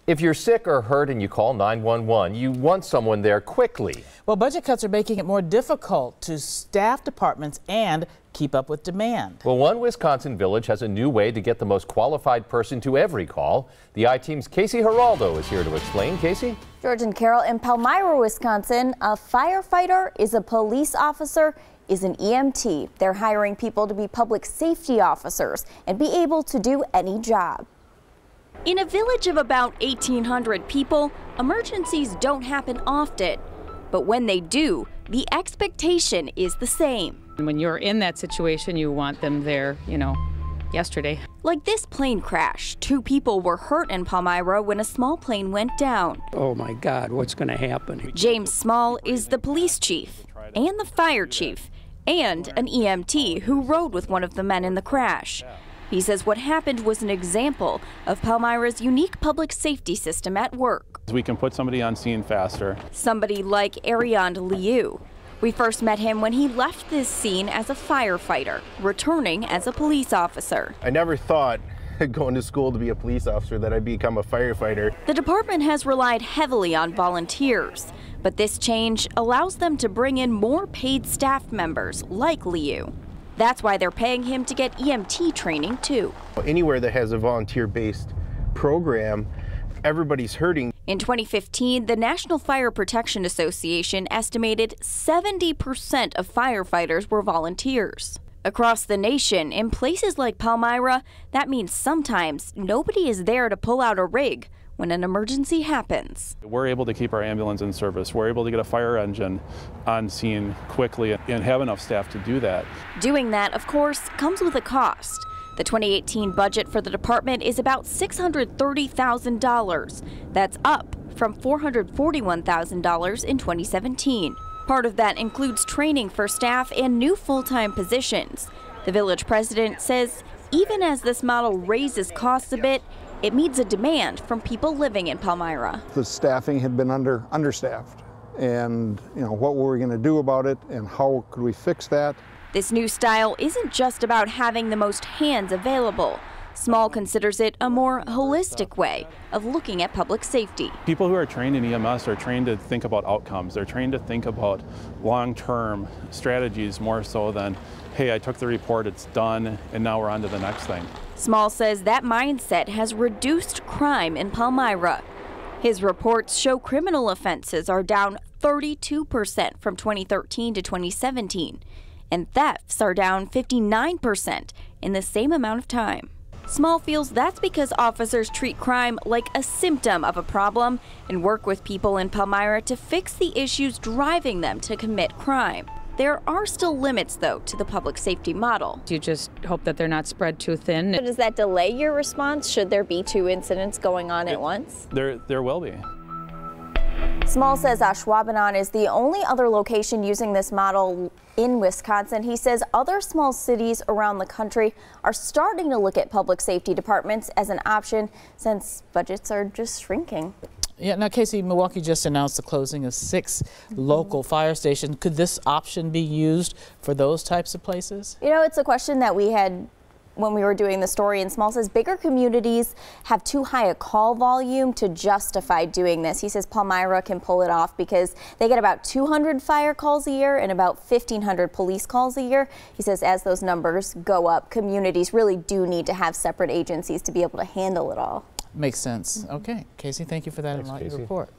If you're sick or hurt and you call 911, you want someone there quickly. Well, budget cuts are making it more difficult to staff departments and keep up with demand. Well, one Wisconsin village has a new way to get the most qualified person to every call. The I-Team's Casey Geraldo is here to explain. Casey? George and Carol, in Palmyra, Wisconsin, a firefighter is a police officer, is an EMT. They're hiring people to be public safety officers and be able to do any job. In a village of about 1,800 people, emergencies don't happen often. But when they do, the expectation is the same. When you're in that situation, you want them there, yesterday. Like this plane crash. 2 people were hurt in Palmyra when a small plane went down. Oh my God, what's going to happen? James Small is the police chief and the fire chief and an EMT who rode with one of the men in the crash. He says what happened was an example of Palmyra's unique public safety system at work. We can put somebody on scene faster. Somebody like Ariand Liu. We first met him when he left this scene as a firefighter, returning as a police officer. I never thought going to school to be a police officer that I'd become a firefighter. The department has relied heavily on volunteers, but this change allows them to bring in more paid staff members like Liu. That's why they're paying him to get EMT training too. Anywhere that has a volunteer-based program, everybody's hurting. In 2015, the National Fire Protection Association estimated 70% of firefighters were volunteers. Across the nation, in places like Palmyra, that means sometimes nobody is there to pull out a rig when an emergency happens. We're able to keep our ambulance in service. We're able to get a fire engine on scene quickly and have enough staff to do that. Doing that, of course, comes with a cost. The 2018 budget for the department is about $630,000. That's up from $441,000 in 2017. Part of that includes training for staff and new full-time positions. The village president says even as this model raises costs a bit, it meets a demand from people living in Palmyra. The staffing had been understaffed, and what were we going to do about it and how could we fix that? This new style isn't just about having the most hands available. Small considers it a more holistic way of looking at public safety. People who are trained in EMS are trained to think about outcomes. They're trained to think about long-term strategies more so than, hey, I took the report, it's done, and now we're on to the next thing. Small says that mindset has reduced crime in Palmyra. His reports show criminal offenses are down 32% from 2013 to 2017, and thefts are down 59% in the same amount of time. Small feels that's because officers treat crime like a symptom of a problem and work with people in Palmyra to fix the issues driving them to commit crime. There are still limits, though, to the public safety model. You just hope that they're not spread too thin. So does that delay your response? Should there be 2 incidents going on at once? There will be. Small says Ashwaubenon is the only other location using this model in Wisconsin. He says other small cities around the country are starting to look at public safety departments as an option since budgets are just shrinking. Yeah, now Casey, Milwaukee just announced the closing of 6 local fire stations. Could this option be used for those types of places? It's a question that we had when we were doing the story, and Small says bigger communities have too high a call volume to justify doing this. He says Palmyra can pull it off because they get about 200 fire calls a year and about 1,500 police calls a year. He says as those numbers go up, communities really do need to have separate agencies to be able to handle it all. Makes sense. Okay, Casey, thank you for that enlightening report.